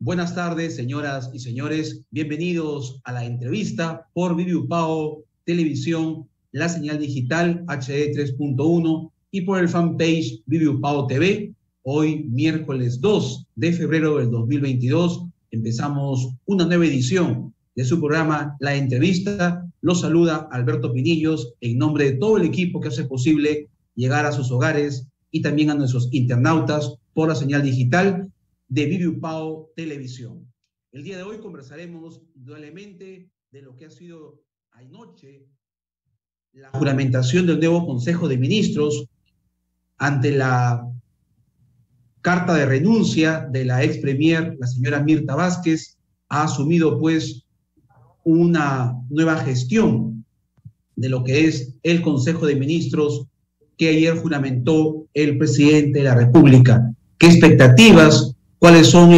Buenas tardes, señoras y señores. Bienvenidos a la entrevista por Viviupao Televisión, la señal digital HD 3.1 y por el fanpage Viviupao TV. Hoy, miércoles 2 de febrero del 2022, empezamos una nueva edición de su programa La Entrevista. Los saluda Alberto Pinillos en nombre de todo el equipo que hace posible llegar a sus hogares y también a nuestros internautas por la señal digital de Viviupao Televisión. El día de hoy conversaremos indudablemente de lo que ha sido anoche la juramentación del nuevo Consejo de Ministros ante la carta de renuncia de la ex premier, la señora Mirta Vázquez. Ha asumido pues una nueva gestión de lo que es el Consejo de Ministros que ayer juramentó el presidente de la República. ¿Qué expectativas? ¿Cuáles son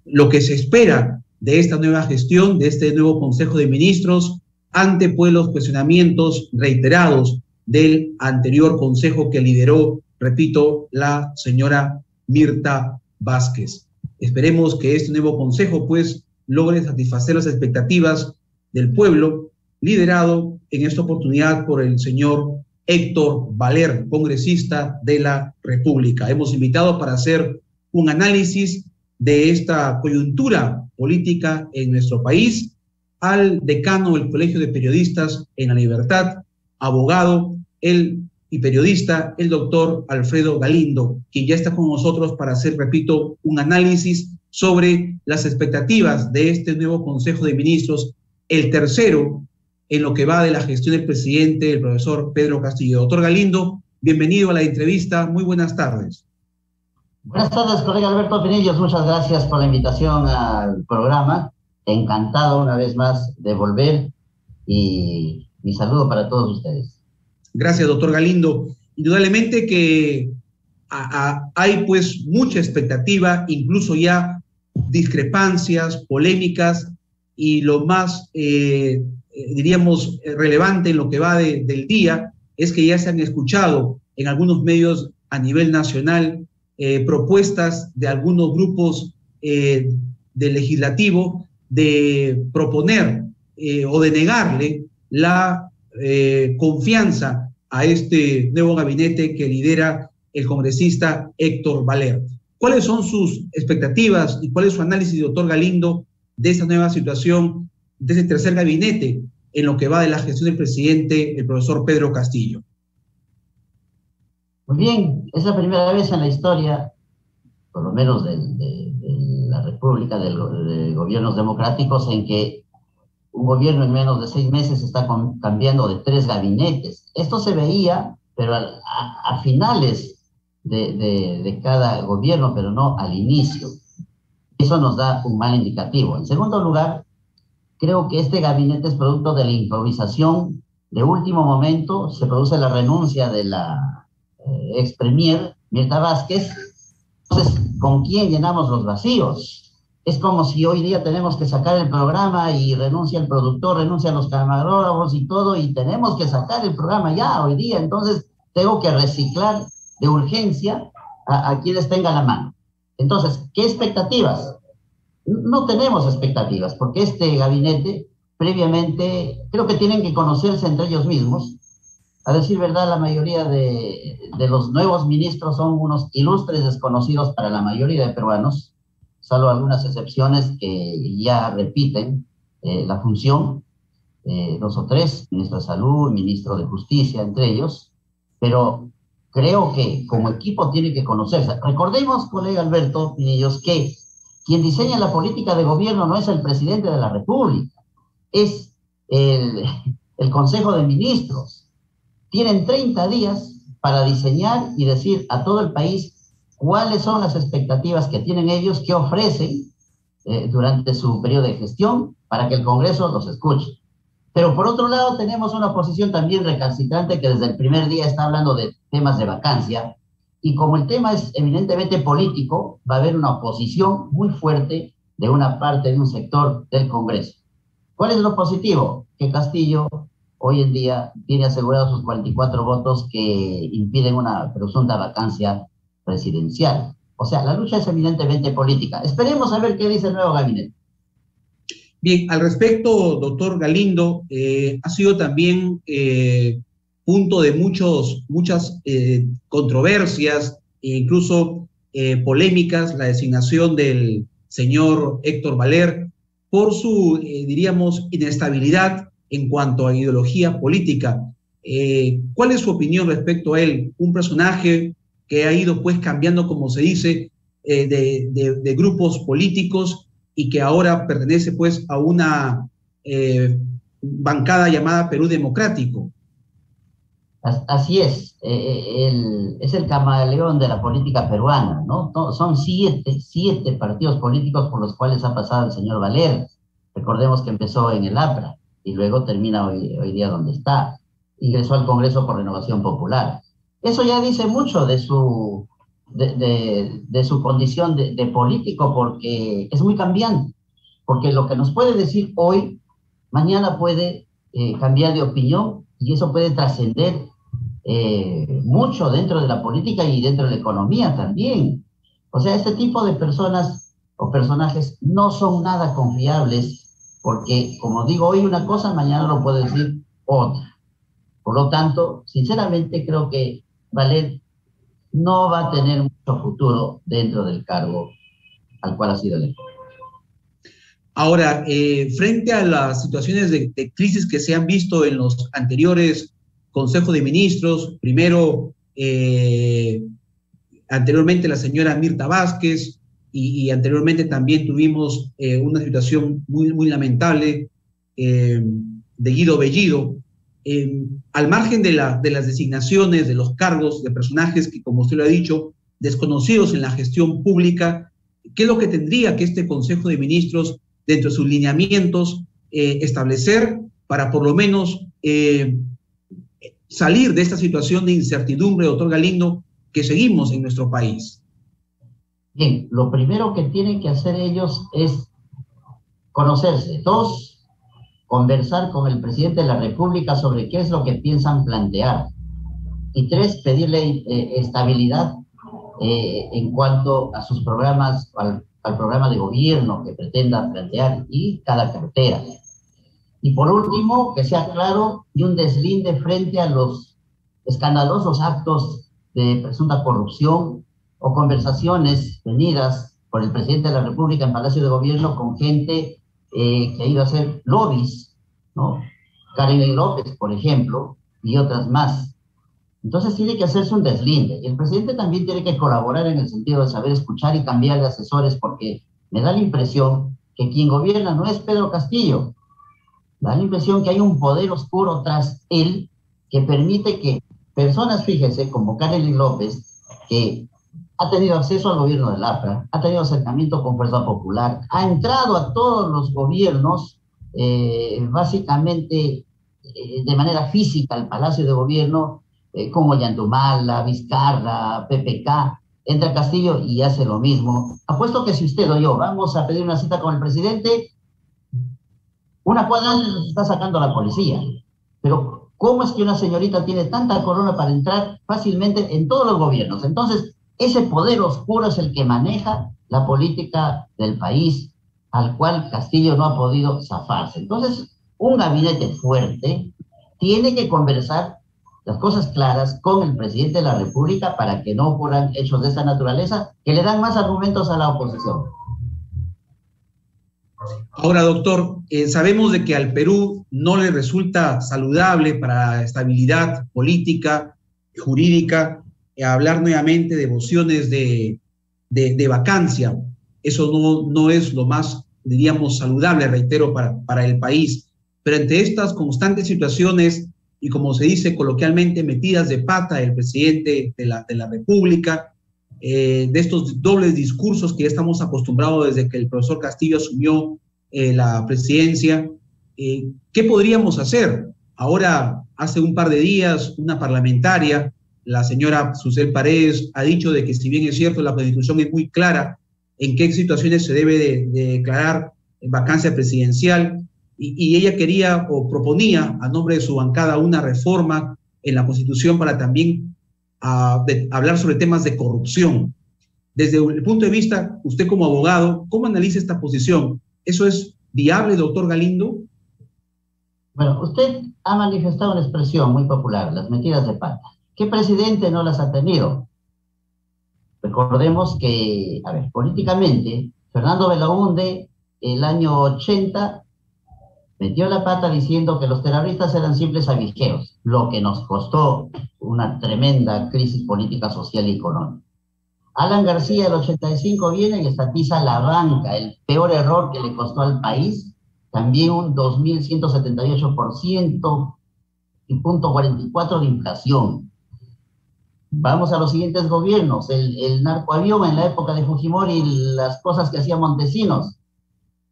lo que se espera de esta nueva gestión, de este nuevo Consejo de Ministros, ante pues los cuestionamientos reiterados del anterior consejo que lideró, repito, la señora Mirta Vázquez? Esperemos que este nuevo consejo pues logre satisfacer las expectativas del pueblo, liderado en esta oportunidad por el señor Héctor Valer, congresista de la República. Hemos invitado para hacer un análisis de esta coyuntura política en nuestro país al decano del Colegio de Periodistas en la Libertad, abogado y periodista, el doctor Alfredo Galindo, quien ya está con nosotros para hacer, repito, un análisis sobre las expectativas de este nuevo Consejo de Ministros, el tercero en lo que va de la gestión del presidente, el profesor Pedro Castillo. Doctor Galindo, bienvenido a la entrevista. Muy buenas tardes. Buenas tardes, colega Alberto Pinillos. Muchas gracias por la invitación al programa. Encantado una vez más de volver y mi saludo para todos ustedes. Gracias, doctor Galindo. Indudablemente que hay pues mucha expectativa, incluso ya discrepancias, polémicas, y lo más, diríamos, relevante en lo que va del día es que ya se han escuchado en algunos medios a nivel nacional propuestas de algunos grupos del legislativo de proponer o de negarle la confianza a este nuevo gabinete que lidera el congresista Héctor Valer. ¿Cuáles son sus expectativas y cuál es su análisis, doctor Galindo, de esta nueva situación, de ese tercer gabinete en lo que va de la gestión del presidente, el profesor Pedro Castillo? Muy bien, es la primera vez en la historia, por lo menos de la República, de gobiernos democráticos, en que un gobierno en menos de 6 meses está cambiando de 3 gabinetes. Esto se veía, pero a finales de cada gobierno, pero no al inicio. Eso nos da un mal indicativo. En segundo lugar, creo que este gabinete es producto de la improvisación de último momento. Se produce la renuncia de la ex premier Mirta Vázquez. Entonces, ¿con quién llenamos los vacíos? Es como si hoy día tenemos que sacar el programa y renuncia el productor, renuncian los camarógrafos y todo, y tenemos que sacar el programa ya hoy día. Entonces, tengo que reciclar de urgencia a quienes tengan la mano. Entonces, ¿qué expectativas? No tenemos expectativas, porque este gabinete, previamente, creo que tienen que conocerse entre ellos mismos. A decir verdad, la mayoría de los nuevos ministros son unos ilustres desconocidos para la mayoría de peruanos, salvo algunas excepciones que ya repiten la función, 2 o 3, ministro de Salud, ministro de Justicia, entre ellos, pero creo que como equipo tiene que conocerse. Recordemos, colega Alberto Pinillos, que quien diseña la política de gobierno no es el presidente de la República, es el Consejo de Ministros. Tienen 30 días para diseñar y decir a todo el país cuáles son las expectativas que tienen ellos, qué ofrecen durante su periodo de gestión para que el Congreso los escuche. Pero por otro lado tenemos una oposición también recalcitrante que desde el primer día está hablando de temas de vacancia, y como el tema es eminentemente político, va a haber una oposición muy fuerte de una parte, de un sector del Congreso. ¿Cuál es lo positivo? Que Castillo hoy en día tiene asegurados sus 44 votos que impiden una presunta vacancia presidencial. O sea, la lucha es eminentemente política. Esperemos a ver qué dice el nuevo gabinete. Bien, al respecto, doctor Galindo, ha sido también punto de muchas controversias e incluso polémicas la designación del señor Héctor Valer por su, diríamos, inestabilidad en cuanto a ideología política. ¿Cuál es su opinión respecto a él? Un personaje que ha ido pues cambiando, como se dice, de grupos políticos y que ahora pertenece pues a una bancada llamada Perú Democrático. Así es, es el camaleón de la política peruana, ¿no? Son siete partidos políticos por los cuales ha pasado el señor Valer. Recordemos que empezó en el APRA y luego termina hoy día donde está. Ingresó al Congreso por Renovación Popular. Eso ya dice mucho de su condición de político, porque es muy cambiante. Porque lo que nos puede decir hoy, mañana puede cambiar de opinión, y eso puede trascender mucho dentro de la política y dentro de la economía también. O sea, este tipo de personas o personajes no son nada confiables, porque, como digo hoy una cosa, mañana lo puede decir otra. Por lo tanto, sinceramente creo que Valer no va a tener mucho futuro dentro del cargo al cual ha sido elegido. Ahora, frente a las situaciones de crisis que se han visto en los anteriores Consejos de Ministros, primero, anteriormente la señora Mirta Vázquez, y anteriormente también tuvimos una situación muy lamentable de Guido Bellido, al margen de las designaciones, de los cargos, de personajes que, como usted lo ha dicho, desconocidos en la gestión pública, ¿qué es lo que tendría que este Consejo de Ministros, dentro de sus lineamientos, establecer para por lo menos salir de esta situación de incertidumbre, doctor Galindo, que seguimos en nuestro país? Bien, lo primero que tienen que hacer ellos es conocerse. Dos, conversar con el presidente de la República sobre qué es lo que piensan plantear. Y tres, pedirle estabilidad en cuanto a sus programas, al programa de gobierno que pretenda plantear y cada cartera. Y por último, que sea claro y un deslinde frente a los escandalosos actos de presunta corrupción o conversaciones tenidas por el presidente de la República en Palacio de Gobierno con gente que ha ido a hacer lobbies, ¿no? Karen López, por ejemplo, y otras más. Entonces tiene que hacerse un deslinde. Y el presidente también tiene que colaborar en el sentido de saber escuchar y cambiar de asesores, porque me da la impresión que quien gobierna no es Pedro Castillo. Me da la impresión que hay un poder oscuro tras él que permite que personas, fíjese, como Karen López, que ha tenido acceso al gobierno del APRA, ha tenido acercamiento con Fuerza Popular, ha entrado a todos los gobiernos, básicamente de manera física al Palacio de Gobierno, como Ollantumala, Vizcarra, PPK, entra Castillo y hace lo mismo. Apuesto que si usted o yo vamos a pedir una cita con el presidente, una cuadra nos está sacando la policía. Pero ¿cómo es que una señorita tiene tanta corona para entrar fácilmente en todos los gobiernos? Entonces, ese poder oscuro es el que maneja la política del país, al cual Castillo no ha podido zafarse. Entonces, un gabinete fuerte tiene que conversar las cosas claras con el presidente de la República para que no ocurran hechos de esa naturaleza que le dan más argumentos a la oposición. Ahora, doctor, sabemos de que al Perú no le resulta saludable para la estabilidad política, jurídica, hablar nuevamente de mociones de vacancia. Eso no es lo más, diríamos, saludable, reitero, para el país. Pero entre estas constantes situaciones, y como se dice coloquialmente, metidas de pata del presidente de la República, de estos dobles discursos que ya estamos acostumbrados desde que el profesor Castillo asumió la presidencia, ¿qué podríamos hacer? Ahora, hace un par de días, una parlamentaria, la señora Susel Paredes, ha dicho de que si bien es cierto, la Constitución es muy clara en qué situaciones se debe de declarar vacancia presidencial, y ella quería o proponía a nombre de su bancada una reforma en la Constitución para también hablar sobre temas de corrupción. Desde el punto de vista, usted como abogado, ¿cómo analiza esta posición? ¿Eso es viable, doctor Galindo? Bueno, usted ha manifestado una expresión muy popular, las metidas de pata. ¿Qué presidente no las ha tenido? Recordemos que, a ver, políticamente, Fernando Belaúnde, el año 80, metió la pata diciendo que los terroristas eran simples avijeros, lo que nos costó una tremenda crisis política, social y económica. Alan García, el 85, viene y estatiza la banca, el peor error que le costó al país, también un 2.178% y 0.44 de inflación. Vamos a los siguientes gobiernos, el narcoavión en la época de Fujimori, las cosas que hacía Montesinos,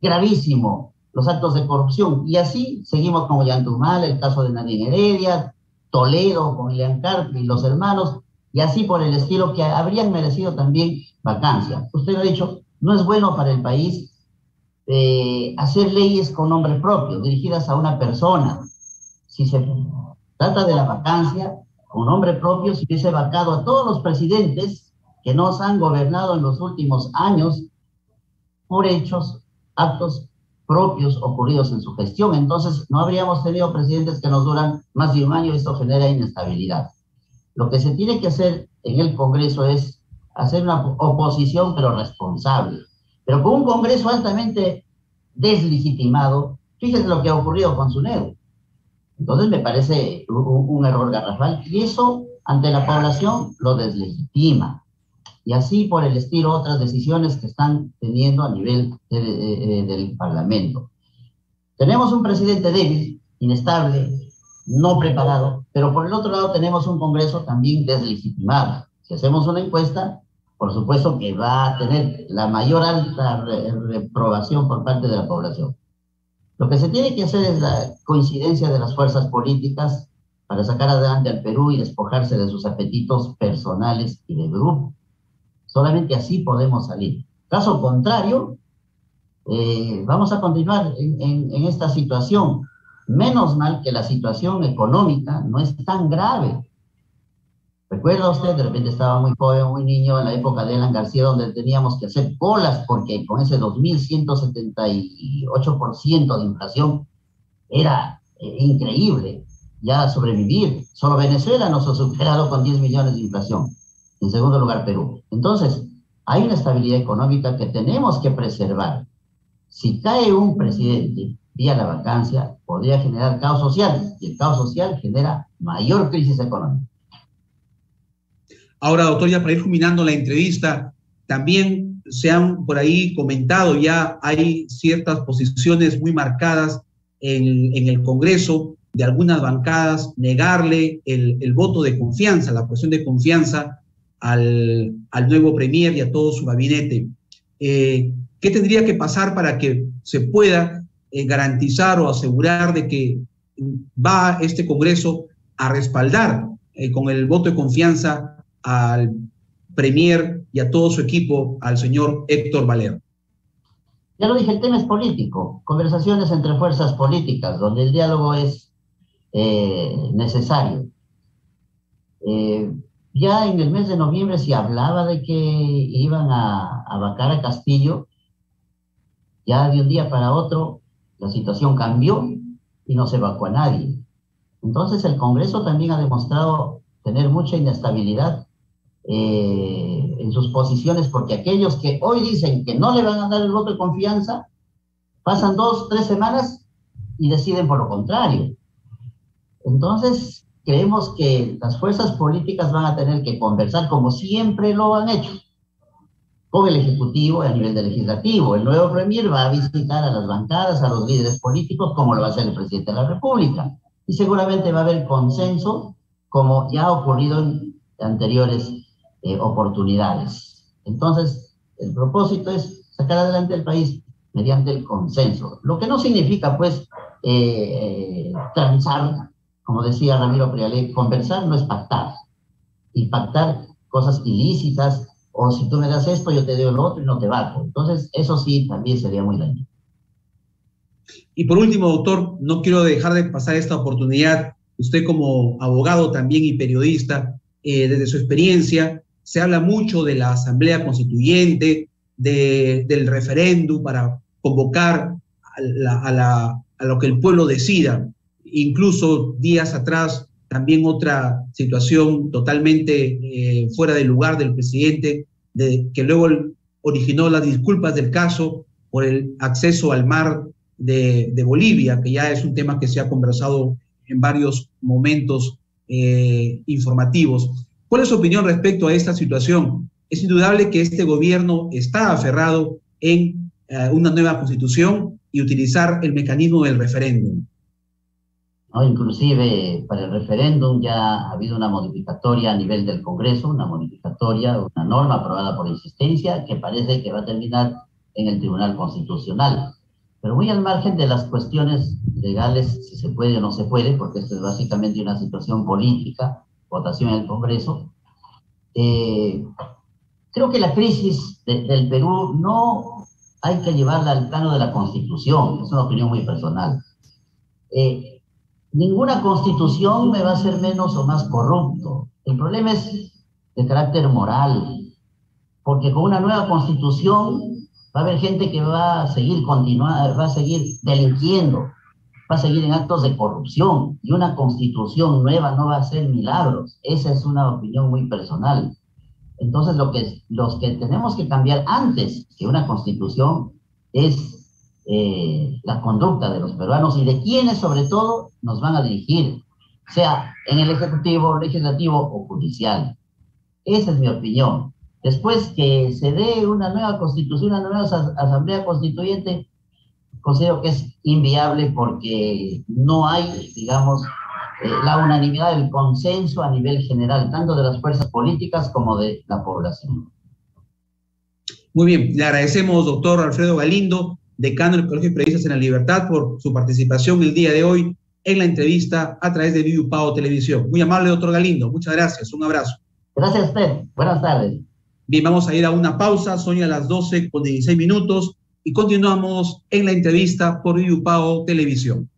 gravísimo, los actos de corrupción, y así seguimos con Ollantumal, el caso de Nadine Heredia, Toledo con Ilian Carpi y los hermanos, y así por el estilo, que habrían merecido también vacancia. Usted lo ha dicho, no es bueno para el país hacer leyes con nombre propio, dirigidas a una persona. Si se trata de la vacancia, con nombre propio, si hubiese vacado a todos los presidentes que nos han gobernado en los últimos años por hechos, actos propios ocurridos en su gestión. Entonces, no habríamos tenido presidentes que nos duran más de un año, y esto genera inestabilidad. Lo que se tiene que hacer en el Congreso es hacer una oposición, pero responsable. Pero con un Congreso altamente deslegitimado, fíjese lo que ha ocurrido con SUNEDU. Entonces me parece un error garrafal, y eso ante la población lo deslegitima. Y así por el estilo otras decisiones que están teniendo a nivel del Parlamento. Tenemos un presidente débil, inestable, no preparado, pero por el otro lado tenemos un Congreso también deslegitimado. Si hacemos una encuesta, por supuesto que va a tener la mayor alta reprobación por parte de la población. Lo que se tiene que hacer es la coincidencia de las fuerzas políticas para sacar adelante al Perú y despojarse de sus apetitos personales y de grupo. Solamente así podemos salir. Caso contrario, vamos a continuar en esta situación. Menos mal que la situación económica no es tan grave. ¿Recuerda usted? De repente estaba muy joven, muy niño, en la época de Alan García, donde teníamos que hacer colas porque con ese 2.178% de inflación era increíble ya sobrevivir. Solo Venezuela nos ha superado con 10 millones de inflación. En segundo lugar, Perú. Entonces, hay una estabilidad económica que tenemos que preservar. Si cae un presidente vía la vacancia, podría generar caos social, y el caos social genera mayor crisis económica. Ahora, doctor, ya para ir culminando la entrevista, también se han por ahí comentado, ya hay ciertas posiciones muy marcadas en el Congreso de algunas bancadas, negarle el voto de confianza, la cuestión de confianza al nuevo premier y a todo su gabinete. ¿Qué tendría que pasar para que se pueda garantizar o asegurar de que va este Congreso a respaldar con el voto de confianza al premier y a todo su equipo, al señor Héctor Valero? Ya lo dije, el tema es político, conversaciones entre fuerzas políticas, donde el diálogo es necesario. Ya en el mes de noviembre se hablaba de que iban a vacar a Castillo. Ya de un día para otro la situación cambió y no se evacuó a nadie. Entonces el Congreso también ha demostrado tener mucha inestabilidad en sus posiciones, porque aquellos que hoy dicen que no le van a dar el voto de confianza, pasan 2, 3 semanas y deciden por lo contrario. Entonces, creemos que las fuerzas políticas van a tener que conversar, como siempre lo han hecho, con el Ejecutivo y a nivel del Legislativo. El nuevo premier va a visitar a las bancadas, a los líderes políticos, como lo va a hacer el presidente de la República. Y seguramente va a haber consenso, como ya ha ocurrido en anteriores oportunidades. Entonces, el propósito es sacar adelante el país mediante el consenso. Lo que no significa, pues, transar, como decía Ramiro Prialé, conversar no es pactar. Y pactar cosas ilícitas, o si tú me das esto, yo te doy lo otro y no te bajo. Entonces, eso sí, también sería muy dañino. Y por último, doctor, no quiero dejar de pasar esta oportunidad. Usted como abogado también y periodista, desde su experiencia, se habla mucho de la Asamblea Constituyente, del referéndum para convocar a lo que el pueblo decida. Incluso días atrás, también otra situación totalmente fuera de lugar del presidente, que luego originó las disculpas del caso por el acceso al mar de Bolivia, que ya es un tema que se ha conversado en varios momentos informativos. ¿Cuál es su opinión respecto a esta situación? Es indudable que este gobierno está aferrado en una nueva constitución y utilizar el mecanismo del referéndum. No, inclusive para el referéndum ya ha habido una modificatoria a nivel del Congreso, una norma aprobada por insistencia que parece que va a terminar en el Tribunal Constitucional. Pero muy al margen de las cuestiones legales, si se puede o no se puede, porque esto es básicamente una situación política, votación en el Congreso, creo que la crisis del Perú no hay que llevarla al plano de la Constitución, es una opinión muy personal. Ninguna constitución me va a hacer menos o más corrupto. El problema es de carácter moral, porque con una nueva constitución va a haber gente que va a seguir delinquiendo, va a seguir en actos de corrupción, y una constitución nueva no va a hacer milagros. Esa es una opinión muy personal. Entonces, los que tenemos que cambiar antes que una constitución es la conducta de los peruanos y de quienes, sobre todo, nos van a dirigir, sea en el Ejecutivo, Legislativo o Judicial. Esa es mi opinión. Después que se dé una nueva constitución, una nueva asamblea constituyente, considero que es inviable porque no hay, digamos, la unanimidad, el consenso a nivel general, tanto de las fuerzas políticas como de la población. Muy bien, le agradecemos, doctor Alfredo Galindo, decano del Colegio de Periodistas en la Libertad, por su participación el día de hoy en la entrevista a través de Vivi Upao Televisión. Muy amable, doctor Galindo. Muchas gracias. Un abrazo. Gracias a usted. Buenas tardes. Bien, vamos a ir a una pausa. Son ya las 12:16 y continuamos en la entrevista por Vivi Upao Televisión.